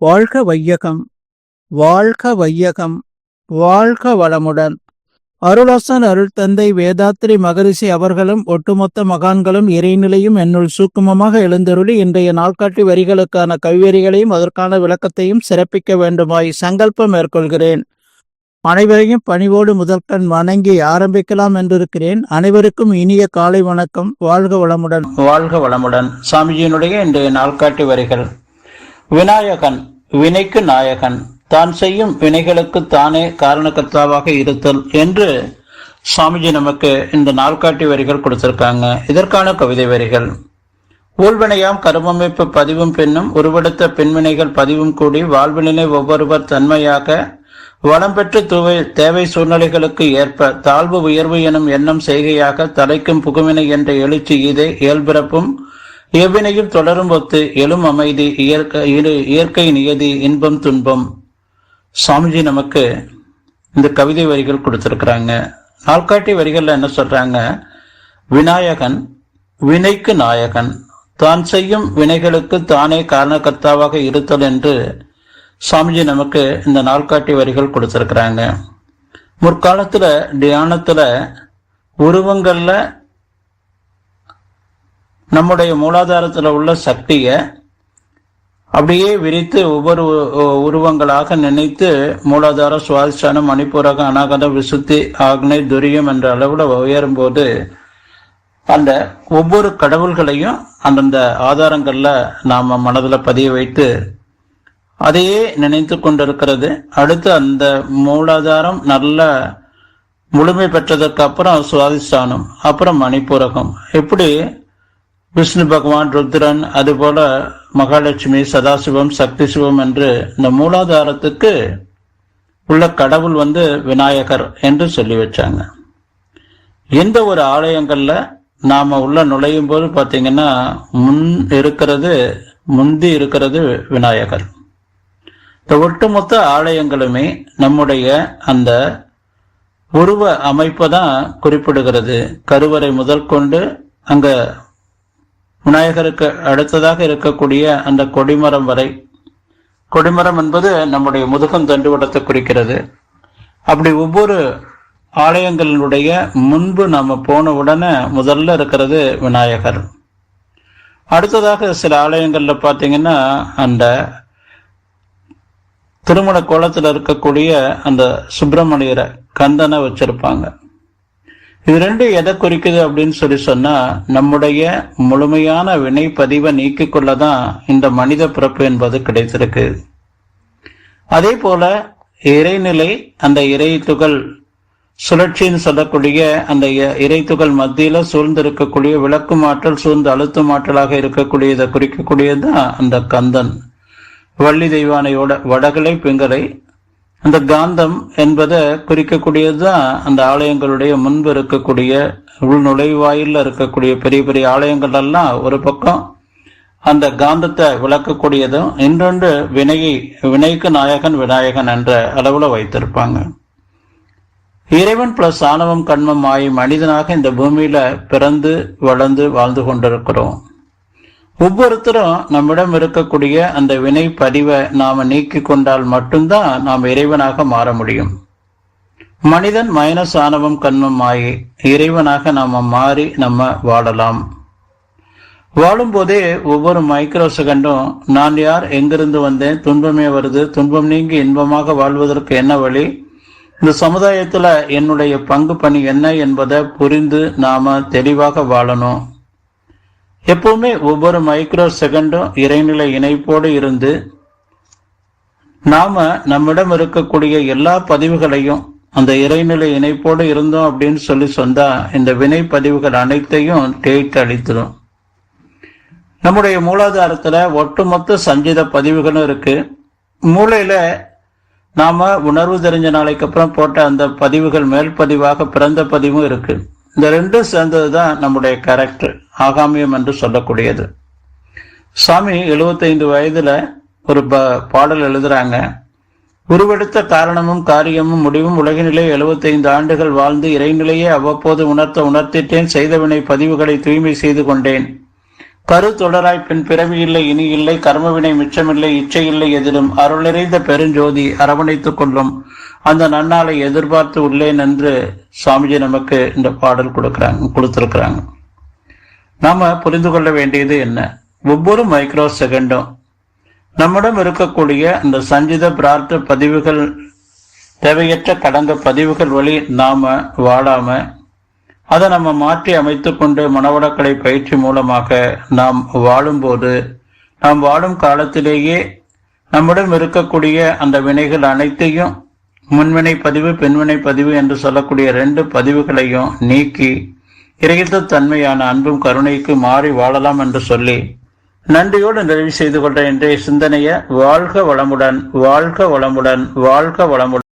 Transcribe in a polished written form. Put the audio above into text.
வாழ்க வையகம், வாழ்க வையகம், வாழ்க வளமுடன். அருளாசன் அருள் தந்தை வேதாத்ரி மகரிஷி அவர்களும் ஒட்டுமொத்த மகான்களும் இறைநிலையும் என்னுள் சூக்குமமாக எழுந்தருளி இன்றைய நாள்காட்டி வரிகளுக்கான கவிவரிகளையும் அதற்கான விளக்கத்தையும் சிறப்பிக்க வேண்டுமாய் சங்கல்பம் மேற்கொள்கிறேன். அனைவரையும் பணிவோடு முதற்கண் வணங்கி ஆரம்பிக்கலாம் என்றிருக்கிறேன். அனைவருக்கும் இனிய காலை வணக்கம். வாழ்க வளமுடன், வாழ்க வளமுடன். சாமிஜியினுடைய இன்றைய நாள்காட்டி வரிகள். விநாயகன் வினைக்கு நாயகன், தான் செய்யும் வினைகளுக்கு தானே காரணகர்த்தாவாக இருத்தல் என்று சாமிஜி நமக்கு இந்த நாள்காட்டி வரிகள் கொடுத்திருக்காங்க. இதற்கான கவிதை வரிகள். ஊழ்வினையாம் கருமமைப்பு பதிவும் பெண்ணும் உருவெடுத்த பெண்வினைகள் பதிவும் கூடி வாழ்வினை ஒவ்வொருவர் தன்மையாக வளம் பெற்று தேவை சூழ்நிலைகளுக்கு ஏற்ப தாழ்வு உயர்வு எனும் எண்ணம் செய்கையாக தலைக்கும் புகுவினை என்ற எழுச்சி இதே இயல்பிறப்பும் எவ்வினையும் தொடரும் ஒத்து எழும் அமைதி இயற்கை நியதி இன்பம் துன்பம். சாமிஜி நமக்கு இந்த கவிதை வரிகள் கொடுத்திருக்கிறாங்க. நாள்காட்டி வரிகள்ல என்ன சொல்றாங்க? விநாயகன் வினைக்கு நாயகன், தான் செய்யும் வினைகளுக்கு தானே காரணகர்த்தாவாக இருத்தல் என்று சாமிஜி நமக்கு இந்த நாள்காட்டி வரிகள் கொடுத்திருக்கிறாங்க. முற்காலத்துல தியானத்துல உருவங்கள்ல நம்முடைய மூலாதாரத்துல உள்ள சக்தியை அப்படியே விரித்து ஒவ்வொரு உருவங்களாக நினைத்து மூலாதார சுவாதிஷ்டானம் மணிப்பூரக அநாகத விசுத்தி ஆக்னை துரியம் என்ற அளவுல உயரும் போது அந்த ஒவ்வொரு கடவுள்களையும் அந்தந்த ஆதாரங்கள்ல நாம மனதுல பதிய வைத்து அதையே நினைத்து கொண்டிருக்கிறது. அடுத்து அந்த மூலாதாரம் நல்ல முழுமை பெற்றதற்கு அப்புறம் சுவாதிஷ்டானம், அப்புறம் மணிப்பூரகம், இப்படி விஷ்ணு பகவான், ருத்ரன், அதுபோல மகாலட்சுமி, சதாசிவம், சக்தி சிவம் என்று இந்த மூலாதாரத்துக்கு உள்ள கடவுள் விநாயகர் என்று சொல்லி வச்சாங்க. எந்த ஒரு ஆலயங்கள்ல நாம உள்ள நுழையும் போது பாத்தீங்கன்னா முந்தி இருக்கிறது விநாயகர். இந்த ஒட்டுமொத்த ஆலயங்களுமே நம்முடைய அந்த உருவ அமைப்பை தான் குறிப்பிடுகிறது. கருவறை முதல் கொண்டு அங்க விநாயகருக்கு அடுத்ததாக இருக்கக்கூடிய அந்த கொடிமரம் வரை. கொடிமரம் என்பது நம்முடைய முதுகம் தண்டுவடத்தை குறிக்கிறது. அப்படி ஒவ்வொரு ஆலயங்களுடைய முன்பு நாம போன உடனே முதல்ல இருக்கிறது விநாயகர். அடுத்ததாக சில ஆலயங்கள்ல பாத்தீங்கன்னா அந்த திருமண கோலத்துல இருக்கக்கூடிய அந்த சுப்பிரமணியரை, கந்தனை வச்சிருப்பாங்க. இது ரெண்டு எதை குறிக்குது அப்படின்னு சொன்னா நம்முடைய முழுமையான வினை பதிவை நீக்கிக் கொள்ளதான் இந்த மனித பிறப்பு என்பது கிடைத்திருக்கு. அதே போல இறைநிலை, அந்த இறை துகள் சுழற்சின்னு சொல்லக்கூடிய அந்த இறை துகள் மத்தியில சூழ்ந்திருக்கக்கூடிய விளக்கும் ஆற்றல், சூழ்ந்து அழுத்தும் ஆற்றலாக இருக்கக்கூடியதை குறிக்கக்கூடியதுதான் அந்த கந்தன். வள்ளி தெய்வானையோட வடகலை பிங்கலை அந்த காந்தம் என்பதை குறிக்கக்கூடியதுதான் அந்த ஆலயங்களுடைய முன்பு இருக்கக்கூடிய உள் நுழைவாயில இருக்கக்கூடிய பெரிய பெரிய ஆலயங்கள் எல்லாம் ஒரு பக்கம் அந்த காந்தத்தை விளக்கக்கூடியதும், இன்னொன்று வினைக்கு நாயகன் விநாயகன் என்ற அளவுல வைத்திருப்பாங்க. இறைவன் பிளஸ் ஆணவம் கண்மம் ஆகி மனிதனாக இந்த பூமியில பிறந்து வளர்ந்து வாழ்ந்து கொண்டிருக்கிறோம். ஒவ்வொருத்தரும் நம்மிடம் இருக்கக்கூடிய அந்த வினை பதிவை நாம நீக்கி கொண்டால் மட்டும்தான் நாம் இறைவனாக மாற முடியும். மனிதன் மைனஸ் ஆணவம் கண்மம் ஆகி இறைவனாக நாம மாறி நம்ம வாழலாம். வாழும் போதே ஒவ்வொரு மைக்ரோ செகண்டும் நான் யார், எங்கிருந்து வந்தேன், துன்பமே வருது, துன்பம் நீங்கி இன்பமாக வாழ்வதற்கு என்ன வழி, இந்த சமுதாயத்துல என்னுடைய பங்கு பணி என்ன என்பதை புரிந்து நாம தெளிவாக வாழணும். எப்பவுமே ஒவ்வொரு மைக்ரோ செகண்டும் இறைநிலை இணைப்போடு இருந்து நாம நம்மிடம் இருக்கக்கூடிய எல்லா பதிவுகளையும் அந்த இறைநிலை இணைப்போடு இருந்தோம் அப்படின்னு சொன்னா இந்த வினை பதிவுகள் அனைத்தையும் தேய்த்து அளித்திடும். நம்முடைய மூலாதாரத்துல ஒட்டுமொத்த சஞ்சித பதிவுகளும் இருக்கு. மூளையில நாம உணர்வு தெரிஞ்ச நாளைக்கு அப்புறம் போட்ட அந்த பதிவுகள் மேல் பதிவாக பிறந்த பதிவும் இருக்கு. இந்த ரெண்டும் சேர்ந்ததுதான் நம்முடைய கேரக்டர், ஆகாமியம் என்று சொல்லக்கூடியது. சாமி 75 வயதுல ஒரு பாடல் எழுதுறாங்க. உருவெடுத்த காரணமும் காரியமும் முடிவும் உலகினிலே 75 ஆண்டுகள் வாழ்ந்து இறைநிலையே அவ்வப்போது உணர்த்திட்டேன், செய்தவினை பதிவுகளை தூய்மை செய்து கொண்டேன். கரு தொடராய் பின் பிறவி இல்லை, இனி இல்லை, கர்மவினை மிச்சமில்லை, இச்சை இல்லை, எதிலும் அருள் நிறைந்த பெருஞ்சோதி அரவணைத்துக் கொள்ளும் அந்த நன்னாளை எதிர்பார்த்து உள்ளேன் என்று சுவாமிஜி நமக்கு இந்த பாடல் கொடுத்திருக்கிறாங்க. நாம புரிந்து கொள்ள வேண்டியது என்ன? ஒவ்வொரு மைக்ரோ செகண்டும் நம்மிடம் இருக்கக்கூடிய அந்த சஞ்சித பிரார்த்த பதிவுகள், தேவையற்ற கடந்த பதிவுகள் வழி நாம வாழாம அதை நம்ம மாற்றி அமைத்து கொண்டு மனவளக்கலை பயிற்சி மூலமாக நாம் வாழும்போது, நாம் வாழும் காலத்திலேயே நம்மிடம் இருக்கக்கூடிய அந்த வினைகள் அனைத்தையும் முன்வினை பதிவு பெண்வினை பதிவு என்று சொல்லக்கூடிய 2 பதிவுகளையும் நீக்கி இறைத்த தன்மையான அன்பும் கருணைக்கு மாறி வாழலாம் என்று சொல்லி நன்றியோடு நிறைவு செய்து கொண்ட இன்றைய சிந்தனையை வாழ்க வளமுடன், வாழ்க வளமுடன், வாழ்க வளமுடன்.